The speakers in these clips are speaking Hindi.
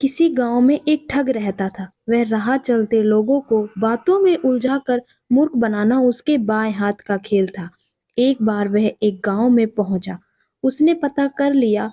किसी गांव में एक ठग रहता था। वह राह चलते लोगों को बातों में उलझाकर मूर्ख बनाना उसके बाएं हाथ का खेल था। एक बार वह एक गांव में पहुंचा। उसने पता कर लिया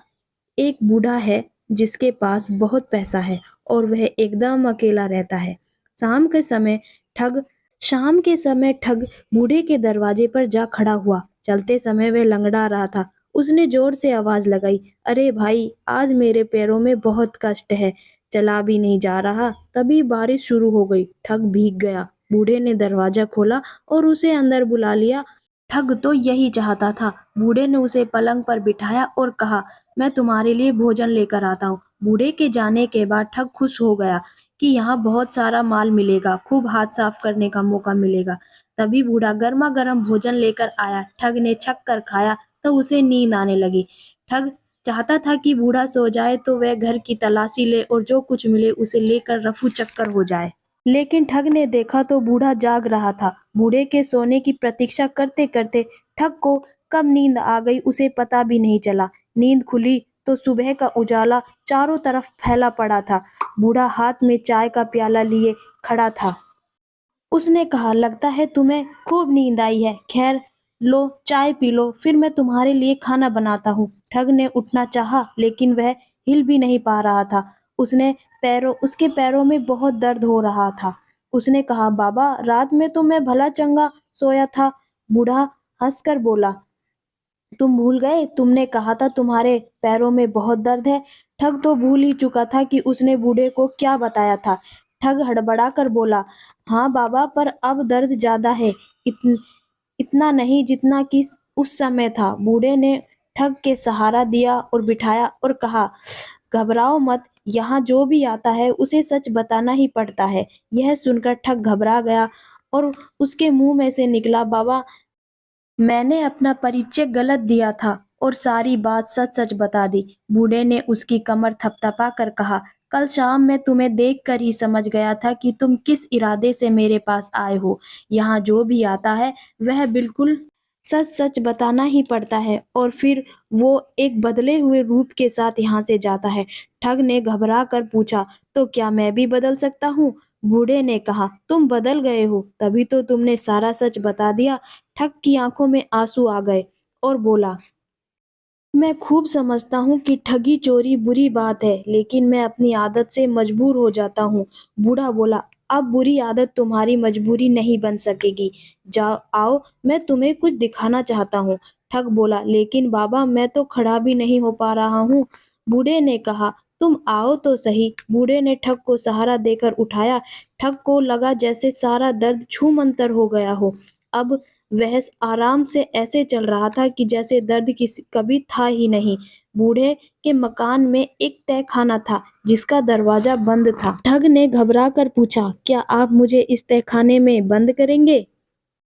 एक बूढ़ा है जिसके पास बहुत पैसा है और वह एकदम अकेला रहता है। शाम के समय ठग शाम के समय ठग बूढ़े के दरवाजे पर जा खड़ा हुआ। चलते समय वह लंगड़ा रहा था। उसने जोर से आवाज लगाई, अरे भाई, आज मेरे पैरों में बहुत कष्ट है, चला भी नहीं जा रहा। तभी बारिश शुरू हो गई। ठग भीग गया। बूढ़े ने दरवाजा खोला और उसे अंदर बुला लिया। ठग तो यही चाहता था। बूढ़े ने उसे पलंग पर बिठाया और कहा, मैं तुम्हारे लिए भोजन लेकर आता हूँ। बूढ़े के जाने के बाद ठग खुश हो गया कि यहाँ बहुत सारा माल मिलेगा, खूब हाथ साफ करने का मौका मिलेगा। तभी बूढ़ा गर्मा गर्म भोजन लेकर आया। ठग ने छक कर खाया तो उसे नींद आने लगी। ठग चाहता था कि बूढ़ा सो जाए तो वह घर की तलाशी ले और जो कुछ मिले उसे लेकर रफू चक्कर हो जाए। लेकिन ठग ने देखा तो बूढ़ा जाग रहा था। बूढ़े के सोने की प्रतीक्षा करते करते ठग को कब नींद आ गई उसे पता भी नहीं चला। नींद खुली तो सुबह का उजाला चारों तरफ फैला पड़ा था। बूढ़ा हाथ में चाय का प्याला लिए खड़ा था। उसने कहा, लगता है तुम्हें खूब नींद आई है। खैर, लो चाय पी लो, फिर मैं तुम्हारे लिए खाना बनाता हूँ। ठग ने उठना चाहा लेकिन वह हिल भी नहीं पा रहा था। उसके पैरों में बहुत दर्द हो रहा था। उसने कहा, बाबा, रात में तो मैं भला चंगा सोया था। बूढ़ा हंसकर बोला, तुम भूल गए, तुमने कहा था तुम्हारे पैरों में बहुत दर्द है। ठग तो भूल ही चुका था कि उसने बूढ़े को क्या बताया था। ठग हड़बड़ा कर बोला, हाँ बाबा, पर अब दर्द ज्यादा है। इतना नहीं जितना कि उस समय था। बूढ़े ने ठग के सहारा दिया और बिठाया और कहा, घबराओ मत, यहाँ जो भी आता है उसे सच बताना ही पड़ता है। यह सुनकर ठग घबरा गया और उसके मुंह में से निकला, बाबा, मैंने अपना परिचय गलत दिया था और सारी बात सच सच बता दी। बूढ़े ने उसकी कमर थपथपा कर कहा, कल शाम मैं तुम्हें देखकर ही समझ गया था कि तुम किस इरादे से मेरे पास आए हो। यहाँ जो भी आता है वह बिल्कुल सच सच बताना ही पड़ता है और फिर वो एक बदले हुए रूप के साथ यहाँ से जाता है। ठग ने घबरा कर पूछा, तो क्या मैं भी बदल सकता हूँ? बूढ़े ने कहा, तुम बदल गए हो, तभी तो तुमने सारा सच बता दिया। ठग की आंखों में आंसू आ गए और बोला, मैं खूब समझता हूँ कि ठगी चोरी बुरी बात है, लेकिन मैं अपनी आदत से मजबूर हो जाता हूँ। बूढ़ा बोला, अब बुरी आदत तुम्हारी मजबूरी नहीं बन सकेगी। जाओ, आओ, मैं तुम्हें कुछ दिखाना चाहता हूँ। ठग बोला, लेकिन बाबा, मैं तो खड़ा भी नहीं हो पा रहा हूँ। बूढ़े ने कहा, तुम आओ तो सही। बूढ़े ने ठग को सहारा देकर उठाया। ठग को लगा जैसे सारा दर्द छूमंतर हो गया हो। अब वह आराम से ऐसे चल रहा था कि जैसे दर्द किसी कभी था ही नहीं। बूढ़े के मकान में एक तहखाना था जिसका दरवाजा बंद था। ठग ने घबरा कर पूछा, क्या आप मुझे इस तहखाने में बंद करेंगे?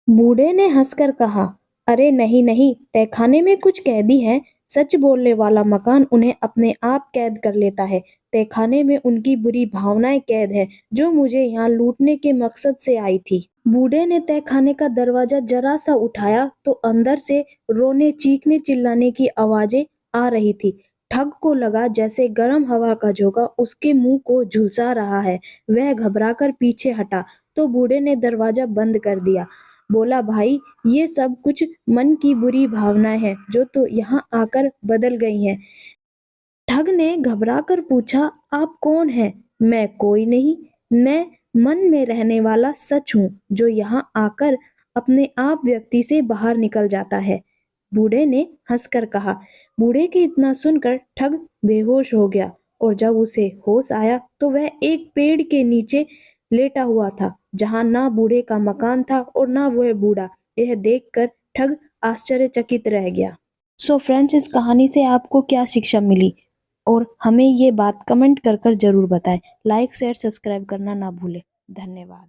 बूढ़े ने हंसकर कहा, अरे नहीं नहीं, तहखाने में कुछ कैदी हैं। सच बोलने वाला मकान उन्हें अपने आप कैद कर लेता है। तहखाने में उनकी बुरी भावनाएं कैद है जो मुझे यहाँ लूटने के मकसद से आई थी। बूढ़े ने तहखाने का दरवाजा जरा सा उठाया तो अंदर से रोने चीखने चिल्लाने की आवाजें आ रही थी। ठग को लगा जैसे गर्म हवा का झोंका उसके मुंह को झुलसा रहा है। वह घबराकर पीछे हटा तो बूढ़े ने दरवाजा बंद कर दिया। बोला, भाई, ये सब कुछ मन की बुरी भावनाएं हैं जो तो यहाँ आकर बदल गई हैं। ठग ने घबराकर पूछा, आप कौन हैं? मैं कोई नहीं, मैं मन में रहने वाला सच हूँ जो यहाँ आकर अपने आप व्यक्ति से बाहर निकल जाता है। बूढ़े ने हंसकर कहा। बूढ़े के इतना सुनकर ठग बेहोश हो गया और जब उसे होश आया तो वह एक पेड़ के नीचे लेटा हुआ था जहाँ ना बूढ़े का मकान था और ना वह बूढ़ा। यह देखकर ठग आश्चर्यचकित रह गया। सो फ्रेंड्स, इस कहानी से आपको क्या शिक्षा मिली और हमें ये बात कमेंट कर कर जरूर बताएं। लाइक शेयर सब्सक्राइब करना ना भूलें। धन्यवाद।